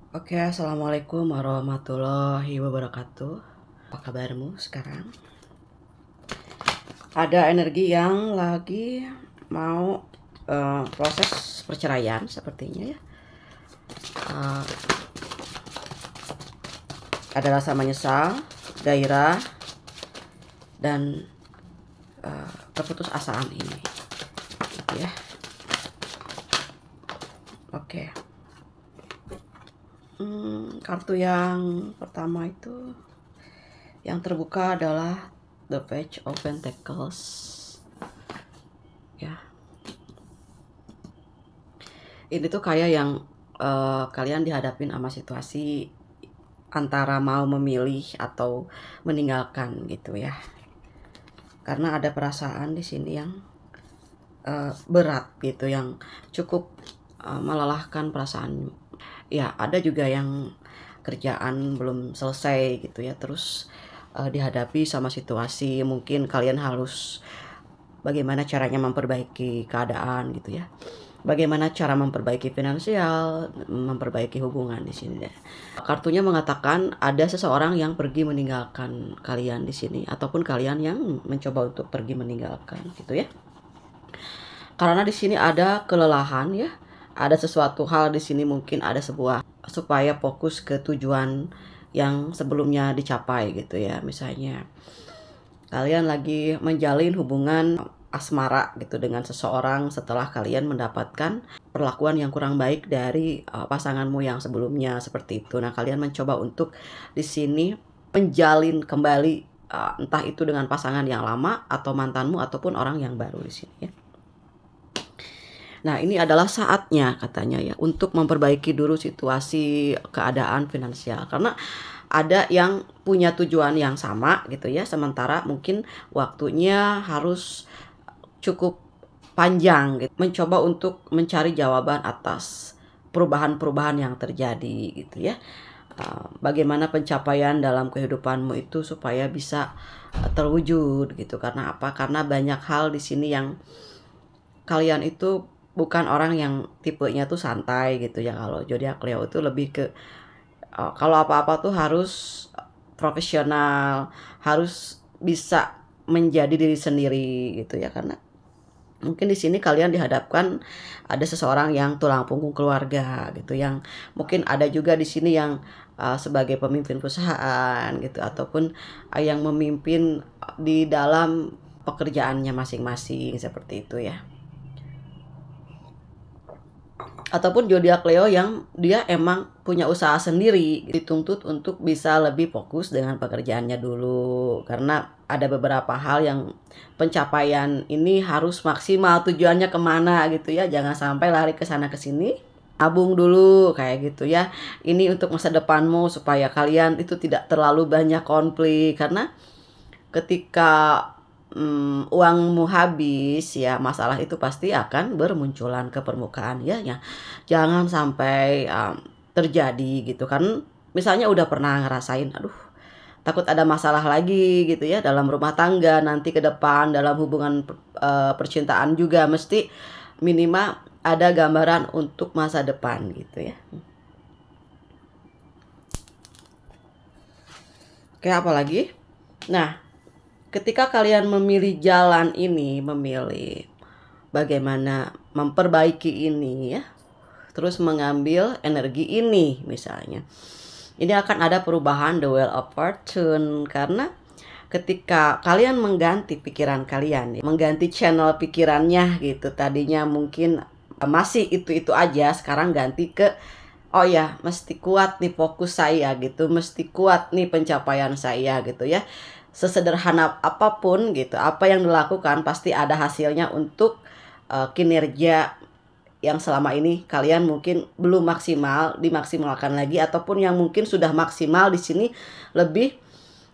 Oke, assalamualaikum warahmatullahi wabarakatuh. Apa kabarmu sekarang? Ada energi yang lagi mau proses perceraian sepertinya ya. Uh, ada rasa menyesal, gairah, dan keputusasaan ini, gitu ya. Oke. Kartu yang pertama itu yang terbuka adalah The Page of Pentacles ya. Ini tuh kayak yang kalian dihadapin sama situasi antara mau memilih atau meninggalkan gitu ya. Karena ada perasaan di sini yang berat gitu, yang cukup melelahkan perasaan. Ya, ada juga yang kerjaan belum selesai gitu ya, terus dihadapi sama situasi, mungkin kalian harus bagaimana caranya memperbaiki keadaan gitu ya. Bagaimana cara memperbaiki finansial, memperbaiki hubungan di sini deh. Kartunya mengatakan ada seseorang yang pergi meninggalkan kalian di sini, ataupun kalian yang mencoba untuk pergi meninggalkan gitu ya. Karena di sini ada kelelahan ya, ada sesuatu hal di sini, mungkin ada sebuah supaya fokus ke tujuan yang sebelumnya dicapai gitu ya. Misalnya kalian lagi menjalin hubungan asmara gitu dengan seseorang setelah kalian mendapatkan perlakuan yang kurang baik dari pasanganmu yang sebelumnya seperti itu. Nah, kalian mencoba untuk di sini menjalin kembali entah itu dengan pasangan yang lama atau mantanmu ataupun orang yang baru di sini ya. Nah, ini adalah saatnya katanya ya untuk memperbaiki dulu situasi keadaan finansial, karena ada yang punya tujuan yang sama gitu ya, sementara mungkin waktunya harus cukup panjang gitu, mencoba untuk mencari jawaban atas perubahan-perubahan yang terjadi gitu ya. Bagaimana pencapaian dalam kehidupanmu itu supaya bisa terwujud gitu. Karena apa? Karena banyak hal di sini yang kalian itu bukan orang yang tipenya tuh santai gitu ya. Kalau zodiak Leo itu lebih ke kalau apa-apa tuh harus profesional, harus bisa menjadi diri sendiri gitu ya. Karena mungkin di sini kalian dihadapkan ada seseorang yang tulang punggung keluarga gitu, yang mungkin ada juga di sini yang sebagai pemimpin perusahaan gitu, ataupun yang memimpin di dalam pekerjaannya masing-masing seperti itu ya. Ataupun zodiak Leo yang dia emang punya usaha sendiri, dituntut untuk bisa lebih fokus dengan pekerjaannya dulu, karena ada beberapa hal yang pencapaian ini harus maksimal, tujuannya kemana gitu ya, jangan sampai lari ke sana ke sini. Tabung dulu kayak gitu ya, ini untuk masa depanmu supaya kalian itu tidak terlalu banyak konflik, karena ketika uangmu habis ya, masalah itu pasti akan bermunculan ke permukaan ya. Jangan sampai terjadi gitu kan. Misalnya udah pernah ngerasain, aduh takut ada masalah lagi gitu ya dalam rumah tangga, nanti ke depan dalam hubungan percintaan juga mesti minimal ada gambaran untuk masa depan gitu ya. Oke, apa lagi? Nah, ketika kalian memilih jalan ini, memilih bagaimana memperbaiki ini ya, terus mengambil energi ini misalnya, ini akan ada perubahan the wheel of fortune. Karena ketika kalian mengganti pikiran kalian ya, mengganti channel pikirannya gitu, tadinya mungkin masih itu aja, sekarang ganti ke oh ya, mesti kuat nih fokus saya gitu, mesti kuat nih pencapaian saya gitu ya. Sesederhana apapun gitu, apa yang dilakukan pasti ada hasilnya untuk kinerja yang selama ini kalian mungkin belum maksimal, dimaksimalkan lagi, ataupun yang mungkin sudah maksimal di sini lebih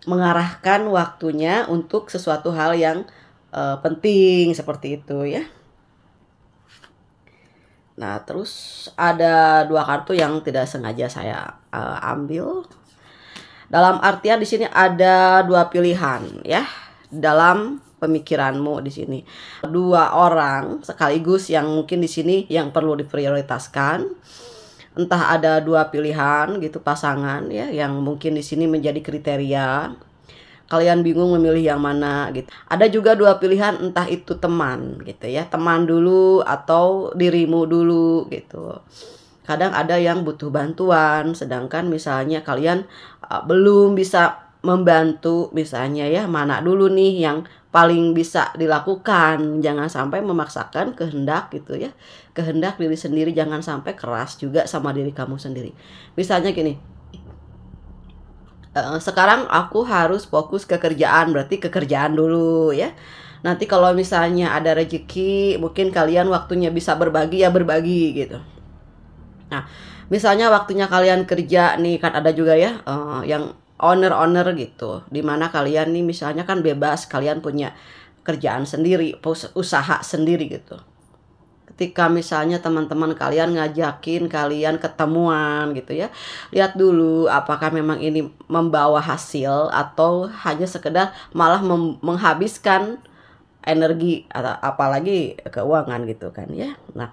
mengarahkan waktunya untuk sesuatu hal yang penting seperti itu ya. Nah, terus ada dua kartu yang tidak sengaja saya ambil. Dalam artian di sini ada dua pilihan ya dalam pemikiranmu di sini. Dua orang sekaligus yang mungkin di sini yang perlu diprioritaskan. Entah ada dua pilihan gitu pasangan ya yang mungkin di sini menjadi kriteria. Kalian bingung memilih yang mana gitu. Ada juga dua pilihan, entah itu teman gitu ya, teman dulu atau dirimu dulu gitu. Kadang ada yang butuh bantuan, sedangkan misalnya kalian belum bisa membantu, misalnya ya, mana dulu nih yang paling bisa dilakukan. Jangan sampai memaksakan kehendak gitu ya. Kehendak diri sendiri, jangan sampai keras juga sama diri kamu sendiri. Misalnya gini, sekarang aku harus fokus ke kerjaan, berarti ke kerjaan dulu ya. Nanti kalau misalnya ada rezeki, mungkin kalian waktunya bisa berbagi ya berbagi gitu. Nah, misalnya waktunya kalian kerja nih, kan ada juga ya yang owner-owner gitu. Dimana kalian nih misalnya kan bebas, kalian punya kerjaan sendiri, usaha sendiri gitu. Ketika misalnya teman-teman kalian ngajakin kalian ketemuan gitu ya, lihat dulu apakah memang ini membawa hasil atau hanya sekedar malah menghabiskan energi atau apalagi keuangan gitu kan ya. Nah,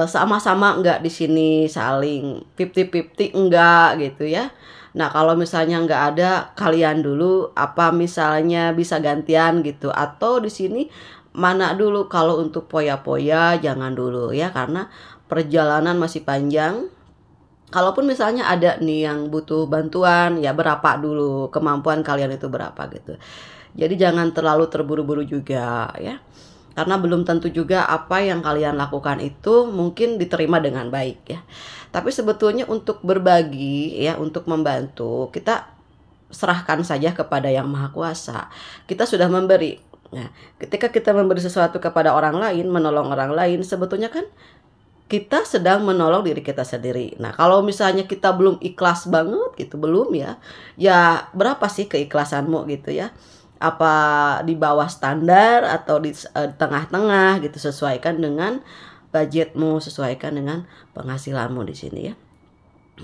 sama-sama enggak di sini saling 50-50 enggak gitu ya. Nah, kalau misalnya enggak ada, kalian dulu apa misalnya bisa gantian gitu, atau di sini mana dulu. Kalau untuk poya-poya jangan dulu ya, karena perjalanan masih panjang. Kalaupun misalnya ada nih yang butuh bantuan, ya berapa dulu, kemampuan kalian itu berapa gitu. Jadi jangan terlalu terburu-buru juga ya. Karena belum tentu juga apa yang kalian lakukan itu mungkin diterima dengan baik ya. Tapi sebetulnya untuk berbagi ya, untuk membantu, kita serahkan saja kepada Yang Maha Kuasa. Kita sudah memberi. Nah, ketika kita memberi sesuatu kepada orang lain, menolong orang lain, sebetulnya kan kita sedang menolong diri kita sendiri. Nah, kalau misalnya kita belum ikhlas banget gitu, belum ya, ya berapa sih keikhlasanmu gitu ya? Apa di bawah standar atau di tengah-tengah gitu, sesuaikan dengan budgetmu, sesuaikan dengan penghasilanmu di sini ya.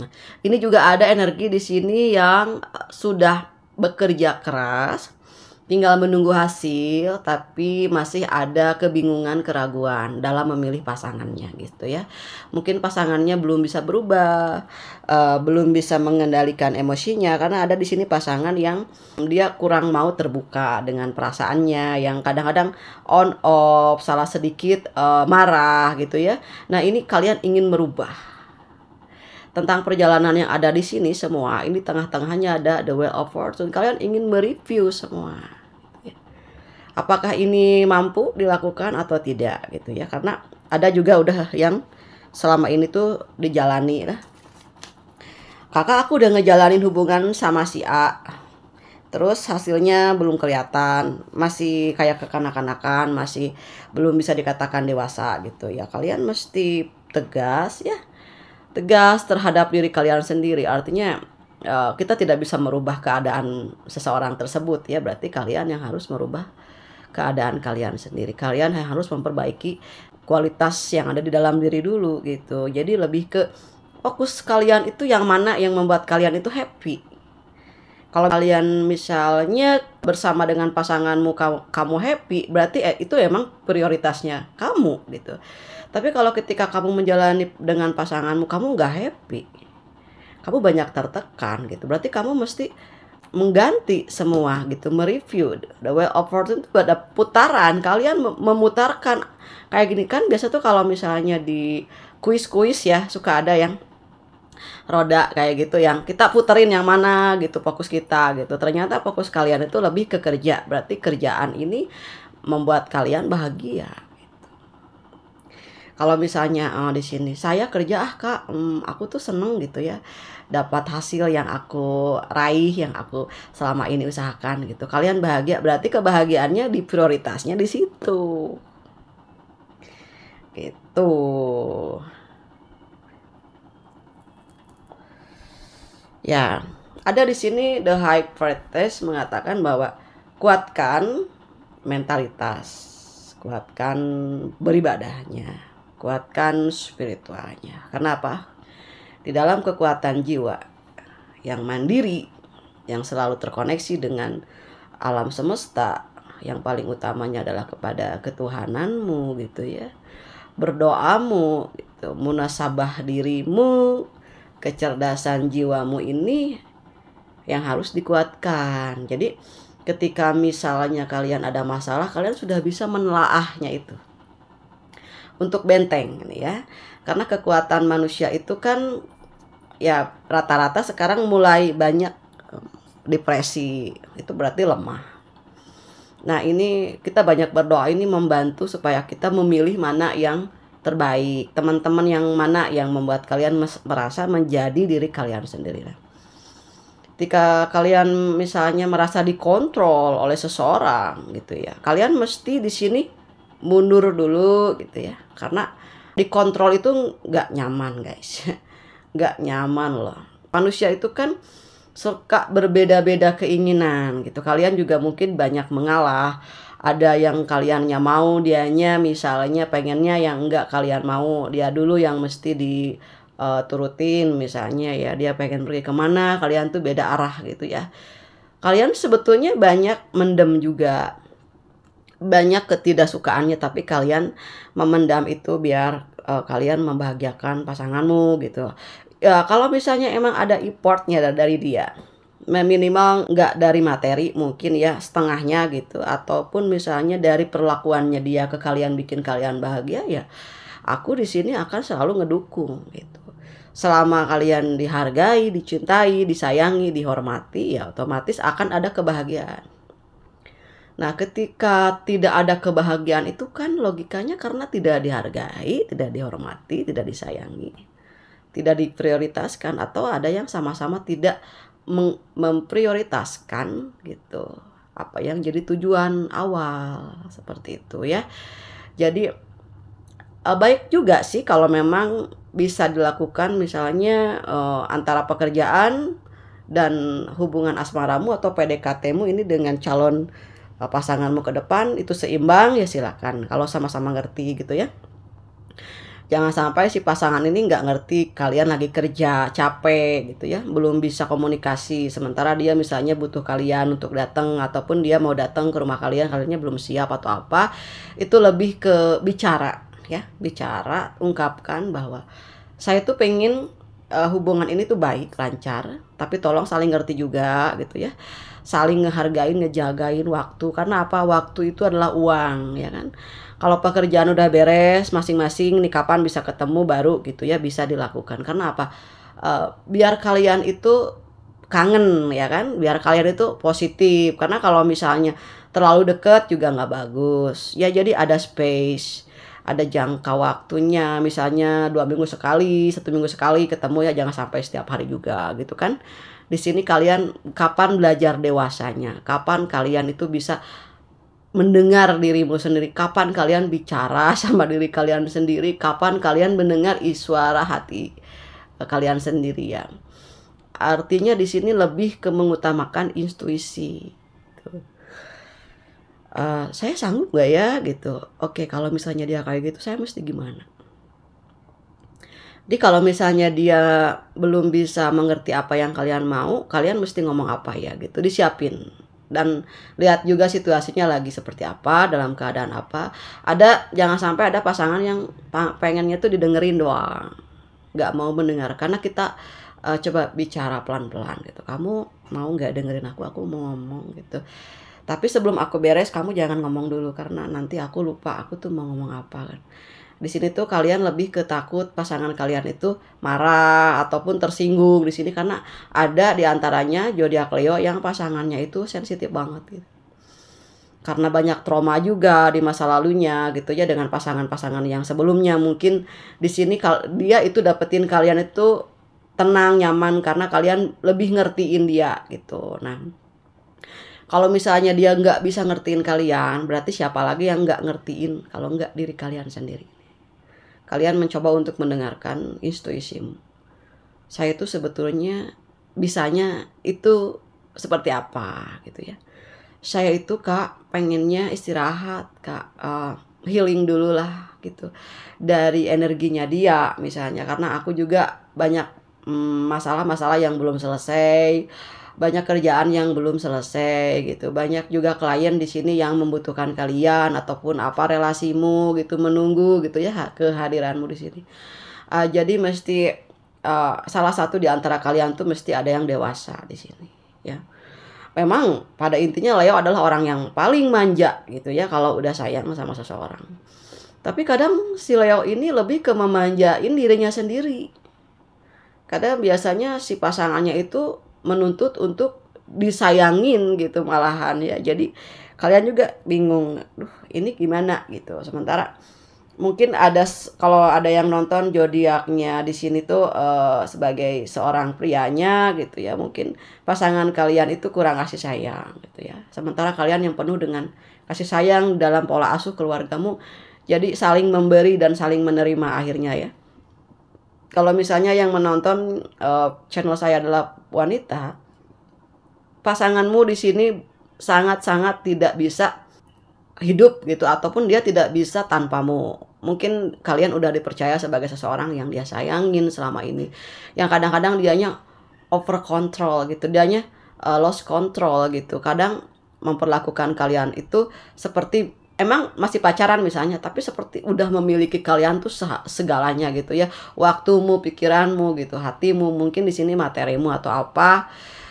Nah, ini juga ada energi di sini yang sudah bekerja keras, tinggal menunggu hasil, tapi masih ada kebingungan, keraguan dalam memilih pasangannya gitu ya. Mungkin pasangannya belum bisa berubah, belum bisa mengendalikan emosinya, karena ada di sini pasangan yang dia kurang mau terbuka dengan perasaannya, yang kadang-kadang on off, salah sedikit marah gitu ya. Nah, ini kalian ingin merubah. Tentang perjalanan yang ada di sini semua, ini tengah-tengahnya ada the Wheel of Fortune. Kalian ingin mereview semua. Apakah ini mampu dilakukan atau tidak gitu ya, karena ada juga udah yang selama ini tuh dijalani lah. Kakak, aku udah ngejalanin hubungan sama si A, terus hasilnya belum kelihatan, masih kayak kekanak-kanakan, masih belum bisa dikatakan dewasa gitu ya. Kalian mesti tegas ya, tegas terhadap diri kalian sendiri. Artinya kita tidak bisa merubah keadaan seseorang tersebut ya, berarti kalian yang harus merubah keadaan kalian sendiri. Kalian harus memperbaiki kualitas yang ada di dalam diri dulu gitu. Jadi lebih ke fokus kalian itu yang mana yang membuat kalian itu happy. Kalau kalian misalnya bersama dengan pasanganmu kamu happy, berarti itu emang prioritasnya kamu gitu. Tapi kalau ketika kamu menjalani dengan pasanganmu kamu nggak happy, kamu banyak tertekan gitu, berarti kamu mesti mengganti semua gitu, mereview. The Wheel of Fortune itu ada putaran, kalian memutarkan kayak gini kan. Biasa tuh kalau misalnya di kuis-kuis ya, suka ada yang roda kayak gitu, yang kita puterin yang mana gitu, fokus kita gitu. Ternyata fokus kalian itu lebih ke kerja, berarti kerjaan ini membuat kalian bahagia. Kalau misalnya di sini saya kerja Kak, aku tuh seneng gitu ya, dapat hasil yang aku raih, yang aku selama ini usahakan gitu. Kalian bahagia, berarti kebahagiaannya di prioritasnya di situ. Gitu. Ya, ada di sini The High Priestess mengatakan bahwa kuatkan mentalitas, kuatkan beribadahnya, kuatkan spiritualnya. Kenapa? Di dalam kekuatan jiwa yang mandiri, yang selalu terkoneksi dengan alam semesta, yang paling utamanya adalah kepada ketuhananmu gitu ya, berdoamu gitu. Munasabah dirimu, kecerdasan jiwamu ini yang harus dikuatkan. Jadi ketika misalnya kalian ada masalah, kalian sudah bisa menelaahnya itu untuk benteng nih ya. Karena kekuatan manusia itu kan ya rata-rata sekarang mulai banyak depresi, itu berarti lemah. Nah ini kita banyak berdoa ini membantu supaya kita memilih mana yang terbaik, teman-teman yang mana yang membuat kalian merasa menjadi diri kalian sendiri. Ketika kalian misalnya merasa dikontrol oleh seseorang gitu ya, kalian mesti di sini mundur dulu gitu ya, karena dikontrol itu nggak nyaman guys. Nggak nyaman loh. Manusia itu kan suka berbeda-beda keinginan gitu. Kalian juga mungkin banyak mengalah. Ada yang kaliannya mau, dianya misalnya pengennya yang enggak kalian mau. Dia dulu yang mesti diturutin misalnya ya. Dia pengen pergi kemana, kalian tuh beda arah gitu ya. Kalian sebetulnya banyak mendem juga. Banyak ketidaksukaannya, tapi kalian memendam itu biar kalian membahagiakan pasanganmu gitu. Ya kalau misalnya emang ada effortnya dari dia, minimal nggak dari materi mungkin ya setengahnya gitu, ataupun misalnya dari perlakuannya dia ke kalian bikin kalian bahagia ya, aku di sini akan selalu ngedukung gitu. Selama kalian dihargai, dicintai, disayangi, dihormati ya otomatis akan ada kebahagiaan. Nah, ketika tidak ada kebahagiaan itu kan logikanya karena tidak dihargai, tidak dihormati, tidak disayangi, tidak diprioritaskan, atau ada yang sama-sama tidak memprioritaskan gitu apa yang jadi tujuan awal seperti itu ya. Jadi baik juga sih kalau memang bisa dilakukan misalnya antara pekerjaan dan hubungan asmaramu atau PDKT-mu ini dengan calon pasanganmu ke depan itu seimbang ya silakan kalau sama-sama ngerti gitu ya. Jangan sampai si pasangan ini nggak ngerti kalian lagi kerja capek gitu ya, belum bisa komunikasi sementara dia misalnya butuh kalian untuk datang, ataupun dia mau datang ke rumah kalian kaliannya belum siap atau apa. Itu lebih ke bicara ya, bicara, ungkapkan bahwa saya tuh pengen hubungan ini tuh baik, lancar, tapi tolong saling ngerti juga gitu ya. Saling ngehargain, ngejagain waktu. Karena apa? Waktu itu adalah uang, ya kan? Kalau pekerjaan udah beres, masing-masing nih kapan bisa ketemu baru gitu ya, bisa dilakukan. Karena apa? Biar kalian itu kangen, ya kan? Biar kalian itu positif. Karena kalau misalnya terlalu dekat juga nggak bagus. Ya jadi ada space, ada jangka waktunya, misalnya 2 minggu sekali, 1 minggu sekali ketemu ya, jangan sampai setiap hari juga gitu kan. Di sini kalian kapan belajar dewasanya, kapan kalian itu bisa mendengar dirimu sendiri, kapan kalian bicara sama diri kalian sendiri, kapan kalian mendengar suara hati kalian sendiri ya. Artinya di sini lebih ke mengutamakan intuisi. Saya sanggup gak ya gitu. Oke, kalau misalnya dia kayak gitu, saya mesti gimana? Jadi kalau misalnya dia belum bisa mengerti apa yang kalian mau, kalian mesti ngomong apa ya gitu, disiapin. Dan lihat juga situasinya lagi seperti apa, dalam keadaan apa. Jangan sampai ada pasangan yang pengennya tuh didengerin doang, gak mau mendengar. Karena kita coba bicara pelan-pelan gitu. Kamu mau gak dengerin aku mau ngomong gitu. Tapi sebelum aku beres, kamu jangan ngomong dulu karena nanti aku lupa aku tuh mau ngomong apa kan. Di sini tuh kalian lebih ketakut pasangan kalian itu marah ataupun tersinggung di sini, karena ada di antaranya zodiak Leo yang pasangannya itu sensitif banget gitu. Karena banyak trauma juga di masa lalunya gitu ya dengan pasangan-pasangan yang sebelumnya. Mungkin di sini dia itu dapetin kalian itu tenang, nyaman karena kalian lebih ngertiin dia gitu. Nah, kalau misalnya dia nggak bisa ngertiin kalian, berarti siapa lagi yang nggak ngertiin kalau nggak diri kalian sendiri. Kalian mencoba untuk mendengarkan intuisimu. Saya itu sebetulnya bisanya itu seperti apa gitu ya. Saya itu Kak pengennya istirahat Kak, healing dulu lah gitu. Dari energinya dia misalnya, karena aku juga banyak masalah-masalah yang belum selesai. Banyak kerjaan yang belum selesai gitu. Banyak juga klien di sini yang membutuhkan kalian ataupun apa relasimu gitu, menunggu gitu ya kehadiranmu di sini. Jadi mesti salah satu di antara kalian tuh mesti ada yang dewasa di sini ya. Memang pada intinya Leo adalah orang yang paling manja gitu ya kalau udah sayang sama seseorang. Tapi kadang si Leo ini lebih ke memanjain dirinya sendiri. Kadang biasanya si pasangannya itu menuntut untuk disayangin gitu malahan ya. Jadi kalian juga bingung, duh ini gimana gitu. Sementara mungkin kalau ada yang nonton zodiaknya di sini tuh sebagai seorang prianya gitu ya, mungkin pasangan kalian itu kurang kasih sayang gitu ya. Sementara kalian yang penuh dengan kasih sayang dalam pola asuh keluargamu, jadi saling memberi dan saling menerima akhirnya ya. Kalau misalnya yang menonton channel saya adalah wanita, pasanganmu di sini sangat-sangat tidak bisa hidup gitu, ataupun dia tidak bisa tanpamu. Mungkin kalian udah dipercaya sebagai seseorang yang dia sayangin selama ini, yang kadang-kadang dianya over control gitu, dianya lost control gitu. Kadang memperlakukan kalian itu seperti emang masih pacaran misalnya, tapi seperti udah memiliki kalian tuh segalanya gitu ya. Waktumu, pikiranmu gitu, hatimu, mungkin di sini materimu atau apa.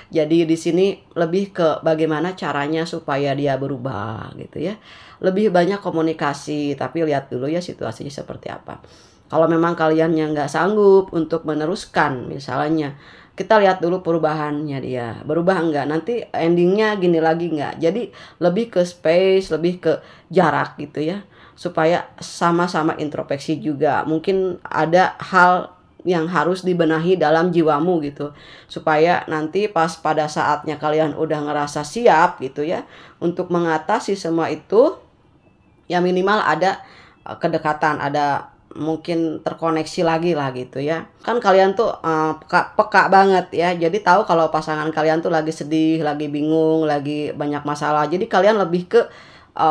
Jadi di sini lebih ke bagaimana caranya supaya dia berubah gitu ya. Lebih banyak komunikasi, tapi lihat dulu ya situasinya seperti apa. Kalau memang kalian yang nggak sanggup untuk meneruskan misalnya, kita lihat dulu perubahannya dia. Berubah nggak? Nanti endingnya gini lagi nggak? Jadi lebih ke space, lebih ke jarak gitu ya. Supaya sama-sama introspeksi juga. Mungkin ada hal yang harus dibenahi dalam jiwamu gitu, supaya nanti pas pada saatnya kalian udah ngerasa siap gitu ya untuk mengatasi semua itu, ya minimal ada kedekatan, ada mungkin terkoneksi lagi lah gitu ya. Kan kalian tuh peka banget ya, jadi tahu kalau pasangan kalian tuh lagi sedih, lagi bingung, lagi banyak masalah. Jadi kalian lebih ke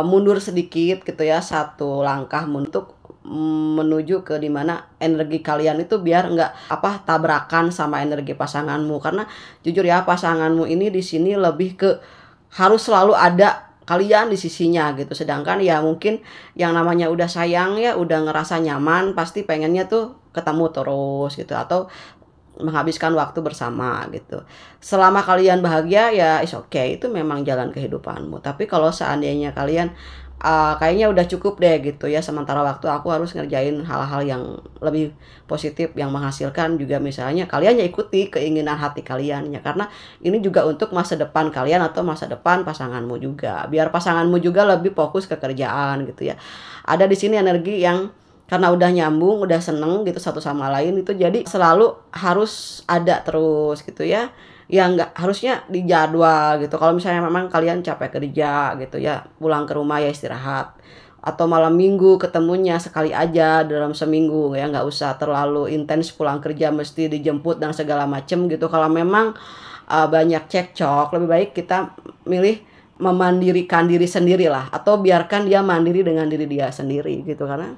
mundur sedikit gitu ya, satu langkah untuk menuju ke dimana energi kalian itu biar nggak tabrakan sama energi pasanganmu. Karena jujur ya, pasanganmu ini di sini lebih ke harus selalu ada kalian di sisinya gitu. Sedangkan ya mungkin yang namanya udah sayang ya, udah ngerasa nyaman, pasti pengennya tuh ketemu terus gitu, atau menghabiskan waktu bersama gitu. Selama kalian bahagia ya is okay, itu memang jalan kehidupanmu. Tapi kalau seandainya kalian kayaknya udah cukup deh gitu ya, sementara waktu aku harus ngerjain hal-hal yang lebih positif yang menghasilkan juga, misalnya kalian ya ikuti keinginan hati kalian ya, karena ini juga untuk masa depan kalian atau masa depan pasanganmu juga, biar pasanganmu juga lebih fokus ke kerjaan gitu ya. Ada di sini energi yang karena udah nyambung, udah seneng gitu satu sama lain, itu jadi selalu harus ada terus gitu ya. Ya nggak harusnya di jadwal gitu. Kalau misalnya memang kalian capek kerja gitu ya, pulang ke rumah ya istirahat. Atau malam minggu ketemunya sekali aja dalam seminggu ya, nggak usah terlalu intens pulang kerja mesti dijemput dan segala macem gitu. Kalau memang banyak cekcok, lebih baik kita milih memandirikan diri sendiri lah, atau biarkan dia mandiri dengan diri dia sendiri gitu. Karena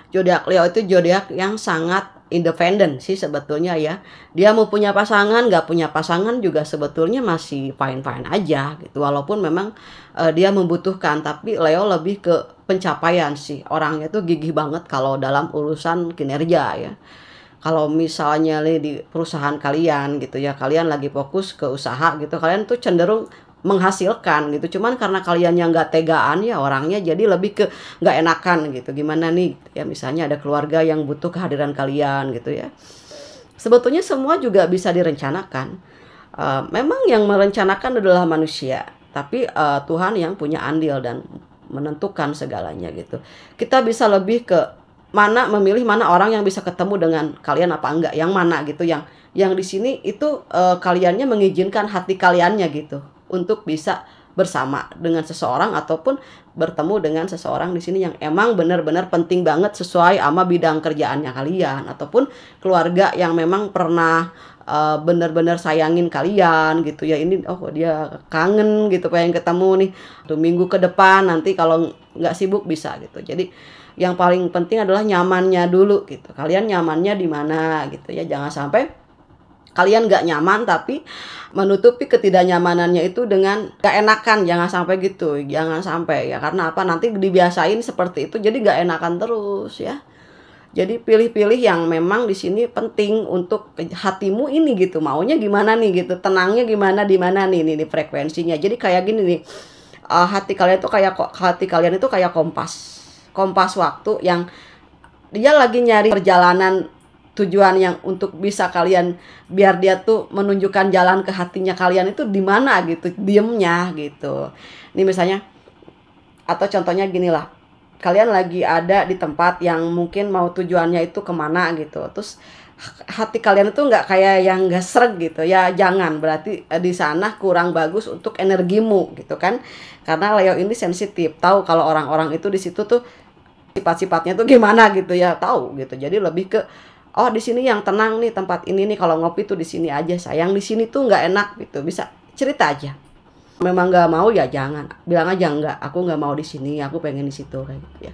zodiak Leo itu zodiak yang sangat independen sih sebetulnya ya. Dia mau punya pasangan, nggak punya pasangan juga sebetulnya masih fine-fine aja gitu. Walaupun memang dia membutuhkan, tapi Leo lebih ke pencapaian sih. Orangnya tuh gigih banget kalau dalam urusan kinerja ya. Kalau misalnya di perusahaan kalian gitu ya, kalian lagi fokus ke usaha gitu, kalian tuh cenderung menghasilkan gitu. Cuman karena kalian yang nggak tegaan ya orangnya, jadi lebih ke nggak enakan gitu. Gimana nih ya, misalnya ada keluarga yang butuh kehadiran kalian gitu ya. Sebetulnya semua juga bisa direncanakan. Memang yang merencanakan adalah manusia, tapi Tuhan yang punya andil dan menentukan segalanya gitu. Kita bisa lebih ke memilih mana orang yang bisa ketemu dengan kalian apa enggak, yang mana gitu, yang di sini itu kaliannya mengizinkan hati kaliannya gitu untuk bisa bersama dengan seseorang, ataupun bertemu dengan seseorang di sini yang emang benar-benar penting banget sesuai sama bidang kerjaannya kalian, ataupun keluarga yang memang pernah benar-benar sayangin kalian gitu ya. Ini dia kangen gitu, pengen ketemu nih tuh minggu ke depan, nanti kalau nggak sibuk bisa gitu. Jadi yang paling penting adalah nyamannya dulu gitu. Kalian nyamannya di mana gitu ya. Jangan sampai kalian gak nyaman tapi menutupi ketidaknyamanannya itu dengan gak enakan. Jangan sampai gitu. Jangan sampai ya. Karena apa? Nanti dibiasain seperti itu jadi gak enakan terus ya. Jadi pilih-pilih yang memang di sini penting untuk hatimu ini gitu. Maunya gimana nih gitu. Tenangnya gimana di mana nih frekuensinya. Jadi kayak gini nih. Hati kalian itu kayak kompas. Kompas waktu yang dia lagi nyari perjalanan tujuan yang untuk bisa kalian, biar dia tuh menunjukkan jalan ke hatinya kalian itu di mana gitu, diemnya gitu. Ini misalnya, atau contohnya gini lah, kalian lagi ada di tempat yang mungkin mau tujuannya itu kemana gitu, terus hati kalian itu nggak kayak yang nggak sreg gitu ya, jangan, berarti di sana kurang bagus untuk energimu gitu kan, karena Leo ini sensitif, tahu kalau orang-orang itu di situ tuh sifat-sifatnya tuh gimana gitu ya, tahu gitu. Jadi lebih ke, oh di sini yang tenang nih tempat ini nih, kalau ngopi tuh di sini aja sayang, di sini tuh nggak enak gitu, bisa cerita aja. Memang nggak mau ya jangan, bilang aja enggak, aku nggak mau di sini, aku pengen di situ kayak gitu ya.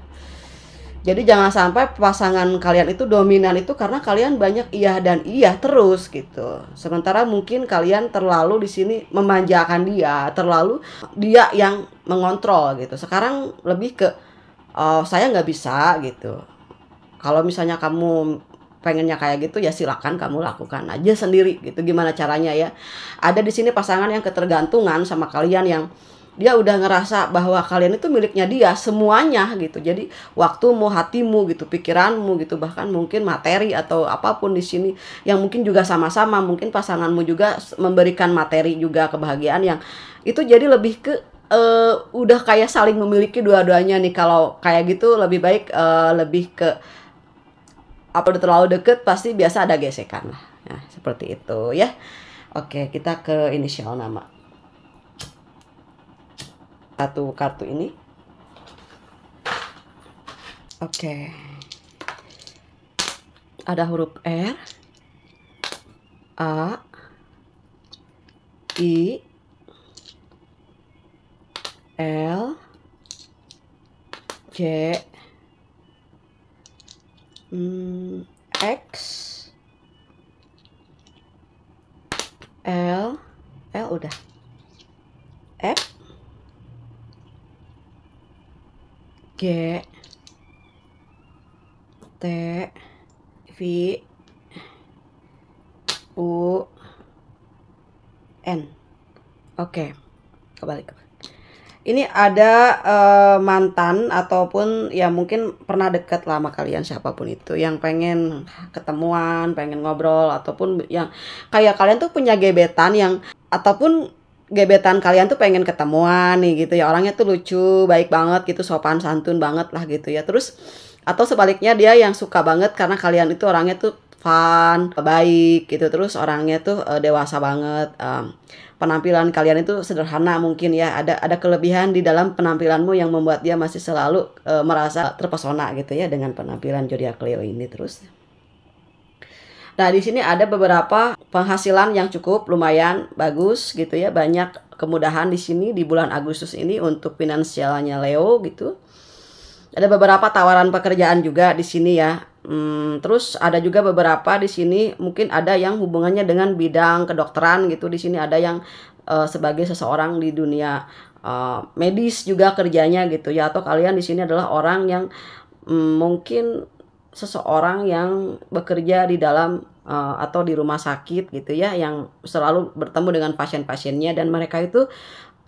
Jadi jangan sampai pasangan kalian itu dominan itu karena kalian banyak iya dan iya terus gitu. Sementara mungkin kalian terlalu di sini memanjakan dia, terlalu dia yang mengontrol gitu. Sekarang lebih ke, oh, saya nggak bisa gitu. Kalau misalnya kamu pengennya kayak gitu ya silakan kamu lakukan aja sendiri gitu. Gimana caranya ya? Ada di sini pasangan yang ketergantungan sama kalian, yang dia udah ngerasa bahwa kalian itu miliknya dia semuanya gitu. Jadi waktumu, hatimu gitu, pikiranmu gitu, bahkan mungkin materi atau apapun di sini yang mungkin juga sama-sama, mungkin pasanganmu juga memberikan materi juga kebahagiaan yang itu, jadi lebih ke udah kayak saling memiliki dua-duanya nih. Kalau kayak gitu lebih baik, lebih ke apa, udah terlalu deket pasti biasa ada gesekan lah. Nah, seperti itu ya. Oke, kita ke inisial nama. Satu kartu ini. Oke. Ada huruf R, A, I, L, J, X, L udah, F, G, T, V, U, N. Oke, kebalik. Ini ada mantan ataupun ya mungkin pernah dekat lah sama kalian, siapapun itu yang pengen ketemuan, pengen ngobrol, ataupun yang kayak kalian tuh punya gebetan yang, ataupun gebetan kalian tuh pengen ketemuan nih gitu ya, orangnya tuh lucu, baik banget gitu, sopan santun banget lah gitu ya. Terus atau sebaliknya dia yang suka banget karena kalian itu orangnya tuh fun, baik gitu, terus orangnya tuh dewasa banget. Penampilan kalian itu sederhana mungkin ya, ada kelebihan di dalam penampilanmu yang membuat dia masih selalu merasa terpesona gitu ya dengan penampilan zodiak Leo ini. Terus nah di sini ada beberapa penghasilan yang cukup lumayan bagus gitu ya, banyak kemudahan di sini di bulan Agustus ini untuk finansialnya Leo gitu. Ada beberapa tawaran pekerjaan juga di sini ya. Terus ada juga beberapa di sini mungkin ada yang hubungannya dengan bidang kedokteran gitu. Di sini ada yang sebagai seseorang di dunia medis juga kerjanya gitu ya. Atau kalian di sini adalah orang yang mungkin seseorang yang bekerja di dalam atau di rumah sakit gitu ya, yang selalu bertemu dengan pasien-pasiennya, dan mereka itu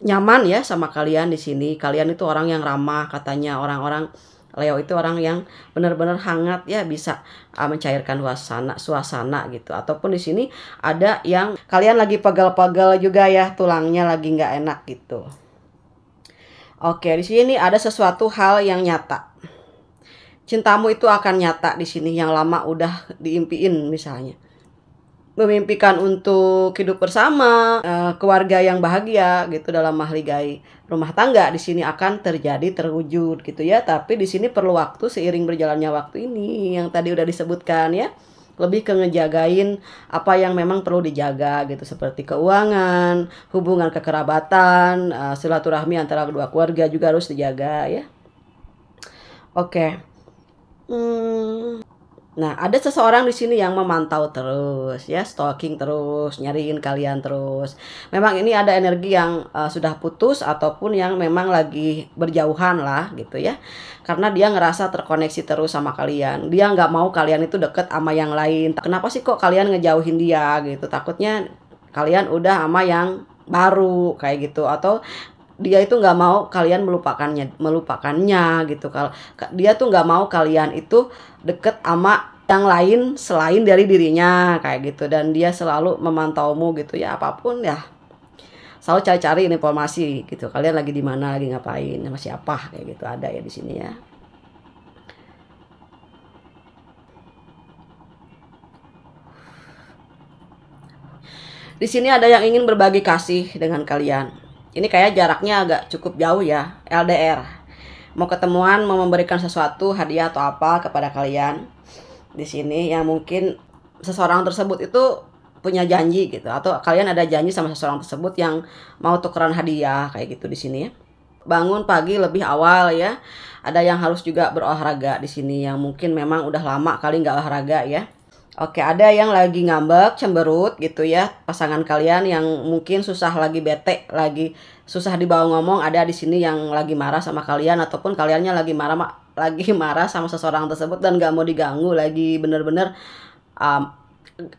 nyaman ya sama kalian di sini. Kalian itu orang yang ramah, katanya orang-orang Leo itu orang yang benar-benar hangat ya, bisa mencairkan suasana gitu. Ataupun di sini ada yang kalian lagi pegel-pegel juga ya, tulangnya lagi nggak enak gitu. Oke, di sini ada sesuatu hal yang nyata. Cintamu itu akan nyata di sini, yang lama udah diimpiin misalnya. Memimpikan untuk hidup bersama, keluarga yang bahagia gitu dalam mahligai rumah tangga, di sini akan terjadi, terwujud gitu ya. Tapi di sini perlu waktu, seiring berjalannya waktu ini yang tadi udah disebutkan ya. Lebih ke ngejagain apa yang memang perlu dijaga gitu, seperti keuangan, hubungan kekerabatan, silaturahmi antara kedua keluarga juga harus dijaga ya. Oke. Nah, ada seseorang di sini yang memantau terus ya, stalking terus, nyariin kalian terus. Memang ini ada energi yang sudah putus ataupun yang memang lagi berjauhan lah gitu ya. Karena dia ngerasa terkoneksi terus sama kalian. Dia nggak mau kalian itu deket sama yang lain. Kenapa sih kok kalian ngejauhin dia gitu? Takutnya kalian udah sama yang baru kayak gitu, atau dia itu nggak mau kalian melupakannya gitu. Kalau dia tuh nggak mau kalian itu deket sama yang lain selain dari dirinya kayak gitu, dan dia selalu memantaumu gitu ya, apapun ya selalu cari-cari informasi gitu, kalian lagi di mana, lagi ngapain, sama siapa kayak gitu, ada ya di sini ya. Di sini ada yang ingin berbagi kasih dengan kalian. Ini kayak jaraknya agak cukup jauh ya, LDR. Mau ketemuan, mau memberikan sesuatu, hadiah atau apa kepada kalian. Di sini yang mungkin seseorang tersebut itu punya janji gitu, atau kalian ada janji sama seseorang tersebut yang mau tukeran hadiah kayak gitu di sini ya. Bangun pagi lebih awal ya. Ada yang harus juga berolahraga di sini yang mungkin memang udah lama kali nggak olahraga ya. Oke, ada yang lagi ngambek, cemberut gitu ya. Pasangan kalian yang mungkin susah, lagi bete, lagi susah dibawa ngomong, ada di sini yang lagi marah sama kalian, ataupun kaliannya lagi lagi marah sama seseorang tersebut dan gak mau diganggu, lagi bener-bener um,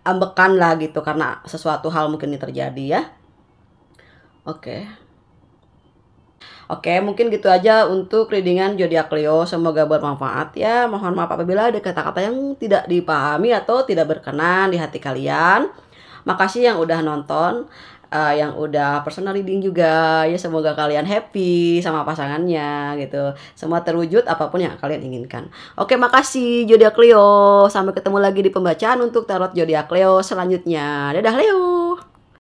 ambekan lah gitu karena sesuatu hal mungkin ini terjadi ya. Oke. Oke, mungkin gitu aja untuk readingan zodiak Leo. Semoga bermanfaat ya. Mohon maaf apabila ada kata-kata yang tidak dipahami atau tidak berkenan di hati kalian. Makasih yang udah nonton, yang udah personal reading juga ya. Semoga kalian happy sama pasangannya gitu. Semua terwujud apapun yang kalian inginkan. Oke, makasih zodiak Leo. Sampai ketemu lagi di pembacaan untuk tarot zodiak Leo selanjutnya. Dadah Leo.